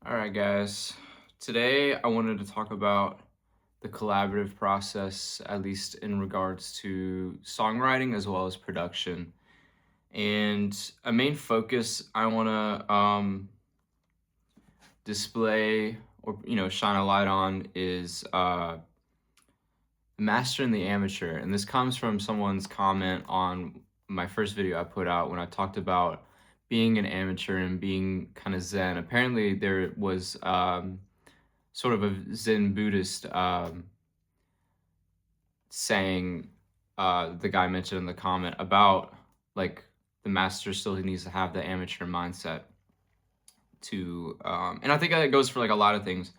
All right, guys. Today I wanted to talk about the collaborative process, at least in regards to songwriting as well as production. And a main focus I want to display or shine a light on is the master and the amateur. And this comes from someone's comment on my first video I put out when I talked about being an amateur and being kind of zen. Apparently, there was sort of a Zen Buddhist saying the guy mentioned in the comment about like the master still needs to have the amateur mindset to and I think that goes for like a lot of things.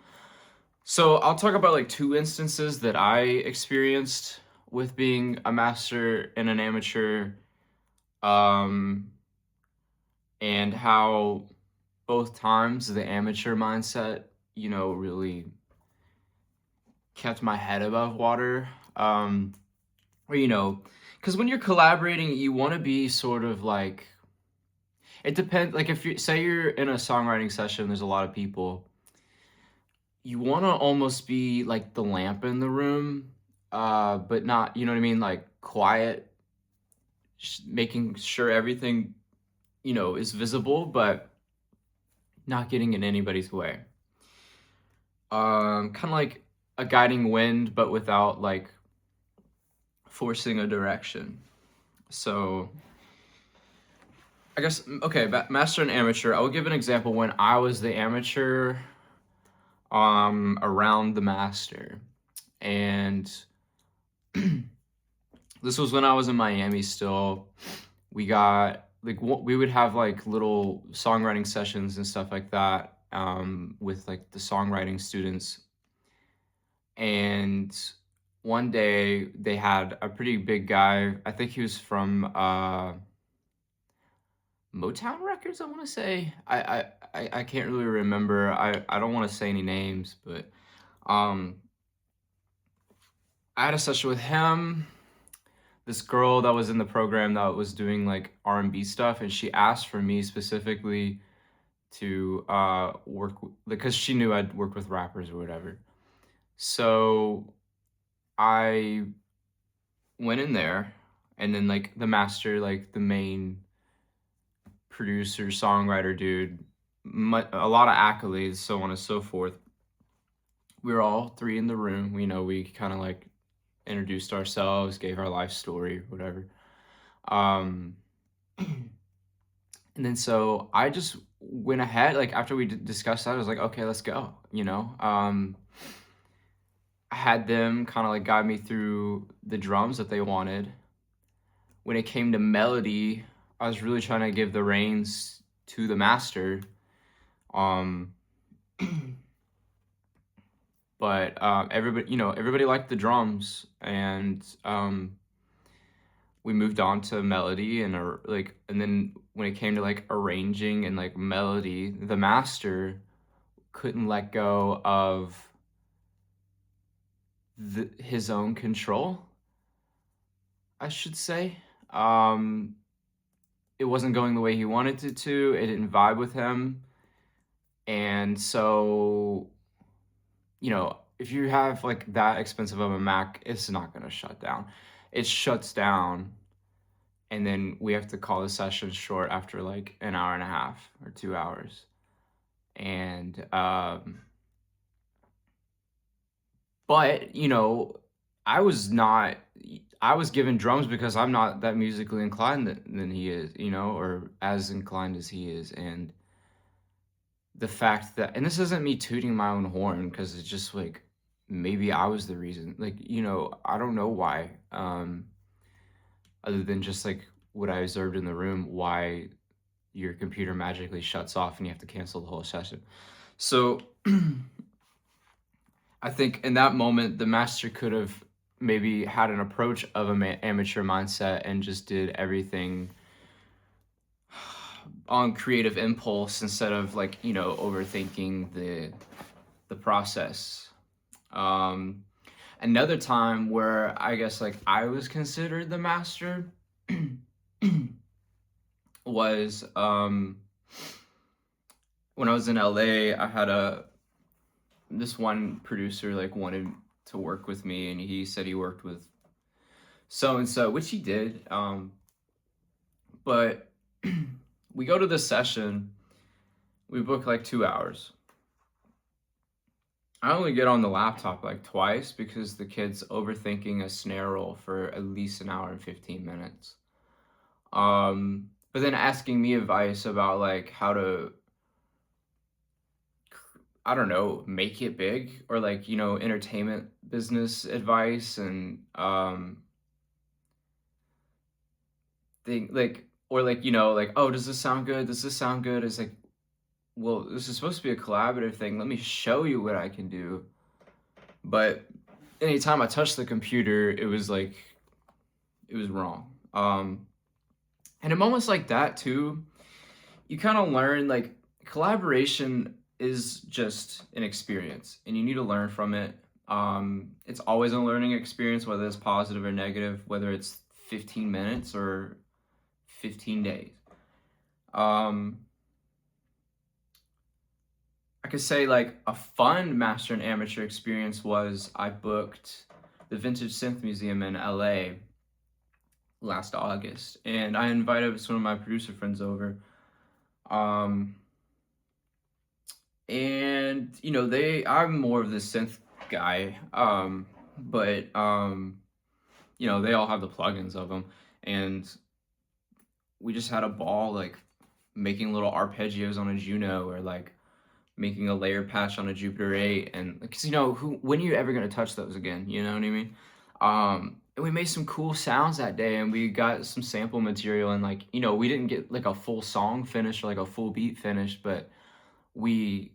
So I'll talk about like two instances that I experienced with being a master and an amateur, um, and how both times the amateur mindset, really kept my head above water. Or, because when you're collaborating, you want to be sort of like, it depends. Like, if you say you're in a songwriting session, there's a lot of people, you want to almost be like the lamp in the room, but not, you know what I mean? Like, quiet, making sure everything, is visible, but not getting in anybody's way. Kind of like a guiding wind, but without like forcing a direction. So I guess okay, master and amateur. I will give an example when I was the amateur, around the master, and this was when I was in Miami. Still, we got like we would have like little songwriting sessions and stuff like that, with like the songwriting students, and one day they had a pretty big guy. I think he was from Motown Records, I want to say. I can't really remember. I don't want to say any names, but um, I had a session with him. This girl that was in the program that was doing like R&B stuff, and she asked for me specifically to because she knew I'd worked with rappers or whatever. So I went in there, and then like the master, like the main producer, songwriter dude, a lot of accolades, so on and so forth. We were all three in the room. We kind of like introduced ourselves, gave our life story, whatever. Um, and then so I just went ahead, like after we discussed that, I was like, okay, let's go. I had them kind of like guide me through the drums that they wanted. When it came to melody, I was really trying to give the reins to the master. Um, but everybody liked the drums, and we moved on to melody and then when it came to like arranging and like melody, the master couldn't let go of his own control, I should say. Um, it wasn't going the way he wanted it to. It didn't vibe with him, and so if you have like that expensive of a Mac, it's not gonna shut down. It shuts down, and then we have to call the session short after like an hour and a half or 2 hours. And but I was not. I was given drums because I'm not that musically inclined than he is, or as inclined as he is, and the fact that, and this isn't me tooting my own horn, because it's just like maybe I was the reason. Like, I don't know why. Other than just like what I observed in the room, why your computer magically shuts off and you have to cancel the whole session. So I think in that moment, the master could have maybe had an approach of an amateur mindset and just did everything on creative impulse instead of like overthinking the process. Um, Another time where I guess like I was considered the master was when I was in LA, I had this one producer like wanted to work with me, and he said he worked with so and so, which he did. But we go to the session, we book like 2 hours. I only get on the laptop like twice because the kid's overthinking a snare roll for at least an hour and 15 minutes. But then asking me advice about like how to, I don't know, make it big, or like, entertainment business advice, and thing like, or like, like, oh, does this sound good? Does this sound good? It's like, well, this is supposed to be a collaborative thing. Let me show you what I can do. But anytime I touched the computer, it was like it was wrong. And in moments like that too, you kind of learn like collaboration is just an experience, and you need to learn from it. It's always a learning experience, whether it's positive or negative, whether it's 15 minutes or 15 days. Um, I could say like a fun master and amateur experience was I booked the Vintage Synth Museum in LA last August, and I invited some of my producer friends over. Um, and I'm more of the synth guy, but they all have the plugins of them, and we just had a ball like making little arpeggios on a Juno, or like making a layer patch on a Jupiter 8, and because when are you ever gonna touch those again? You know what I mean? And we made some cool sounds that day, and we got some sample material, and like we didn't get like a full song finished or like a full beat finished, but we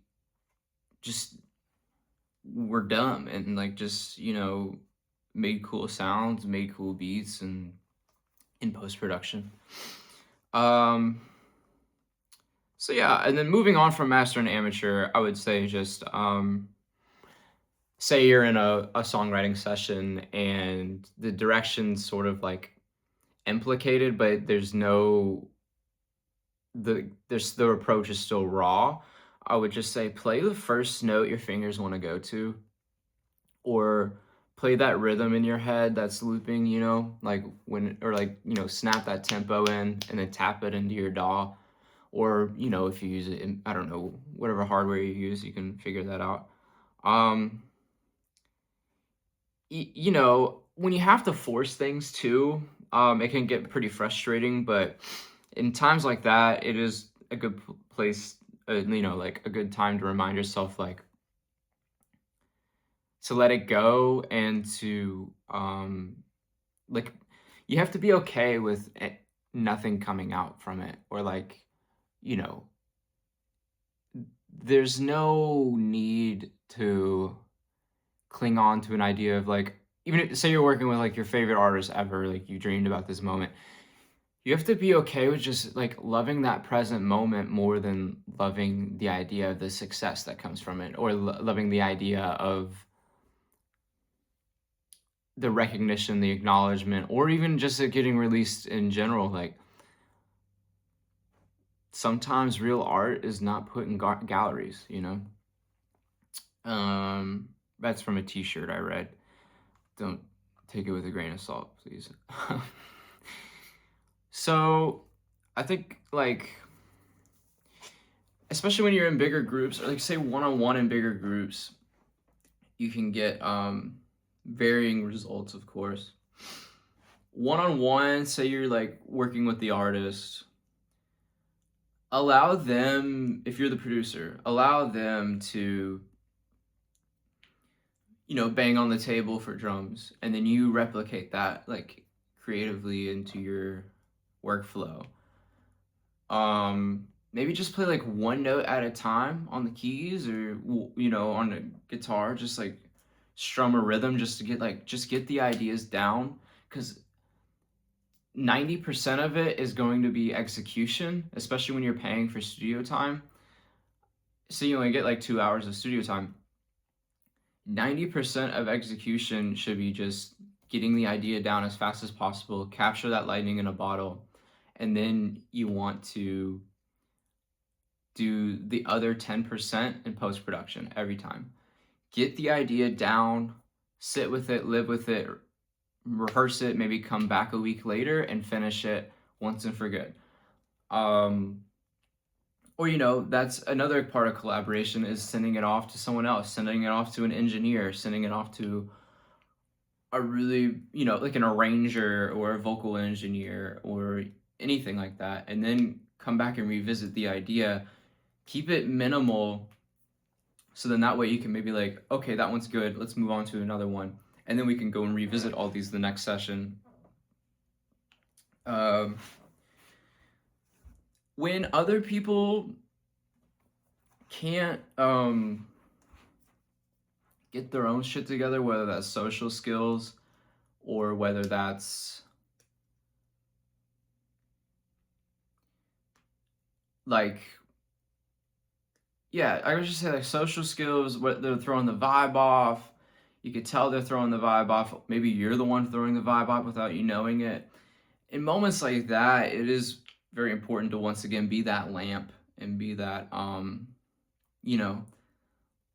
just were dumb and like just made cool sounds, made cool beats, and in post production. So yeah, and then moving on from master and amateur, I would say just say you're in a songwriting session and the direction's sort of like implicated, but the approach is still raw. I would just say play the first note your fingers want to go to, or play that rhythm in your head that's looping, like snap that tempo in and then tap it into your DAW. Or, if you use it in, I don't know, whatever hardware you use, you can figure that out. When you have to force things too, it can get pretty frustrating, but in times like that, it is a good place, like a good time to remind yourself, like, to let it go, and to, like, you have to be okay with nothing coming out from it, or like, there's no need to cling on to an idea of like, even if, say you're working with like your favorite artist ever, like you dreamed about this moment, you have to be okay with just like loving that present moment more than loving the idea of the success that comes from it, or loving the idea of the recognition, the acknowledgement, or even just it getting released in general. Like, sometimes real art is not put in galleries, That's from a t-shirt I read. Don't take it with a grain of salt, please. So I think, like, especially when you're in bigger groups, or like say one-on-one in bigger groups, you can get varying results, of course. One-on-one, say you're like working with the artist, allow them, if you're the producer, allow them to bang on the table for drums, and then you replicate that like creatively into your workflow. Maybe just play like one note at a time on the keys, or on the guitar, just like strum a rhythm just to get the ideas down, because 90% of it is going to be execution, especially when you're paying for studio time. So you only get like 2 hours of studio time. 90% of execution should be just getting the idea down as fast as possible, capture that lightning in a bottle, and then you want to do the other 10% in post production every time. Get the idea down, sit with it, live with it, rehearse it, maybe come back a week later and finish it once and for good. Or, that's another part of collaboration, is sending it off to someone else, sending it off to an engineer, sending it off to a really, like an arranger or a vocal engineer or anything like that. And then come back and revisit the idea. Keep it minimal. So then that way you can maybe like, okay, that one's good. Let's move on to another one. And then we can go and revisit all these the next session. When other people can't get their own shit together, whether that's social skills or whether that's like, yeah, I would just say like social skills, what they're throwing the vibe off. You could tell they're throwing the vibe off. Maybe you're the one throwing the vibe off without you knowing it. In moments like that, it is very important to once again be that lamp and be that you know,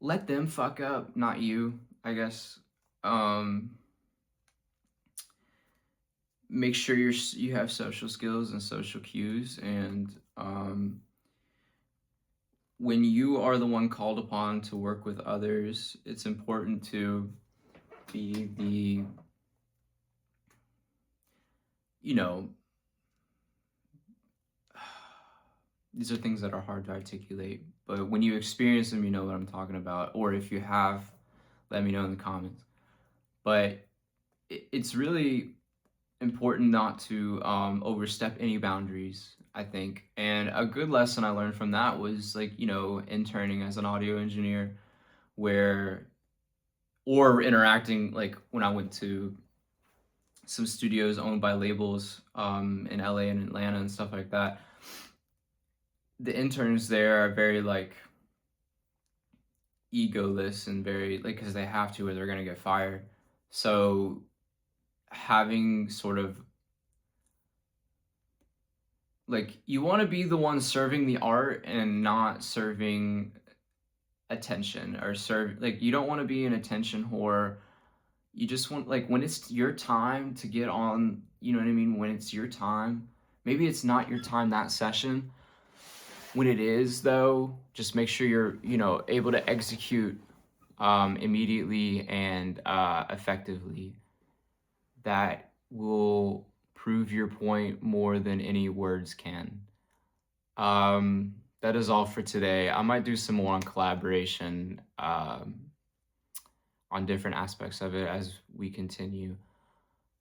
let them fuck up, not you, I guess. Make sure you have social skills and social cues, and when you are the one called upon to work with others, it's important to be the, you know, these are things that are hard to articulate, but when you experience them, you know what I'm talking about. Or if you have, let me know in the comments. But it's really important not to overstep any boundaries, I think. And a good lesson I learned from that was like, interning as an audio engineer, or interacting like when I went to some studios owned by labels in LA and Atlanta and stuff like that. The interns there are very like egoless and very like, because they have to or they're gonna get fired. So having sort of like, you want to be the one serving the art and not serving attention, or like, you don't want to be an attention whore. You just want, like, when it's your time to get on, you know what I mean, when it's your time. Maybe it's not your time that session. When it is, though, just make sure you're, able to execute immediately and effectively. That will prove your point more than any words can. That is all for today. I might do some more on collaboration, on different aspects of it as we continue.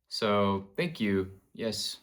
So thank you. Yes.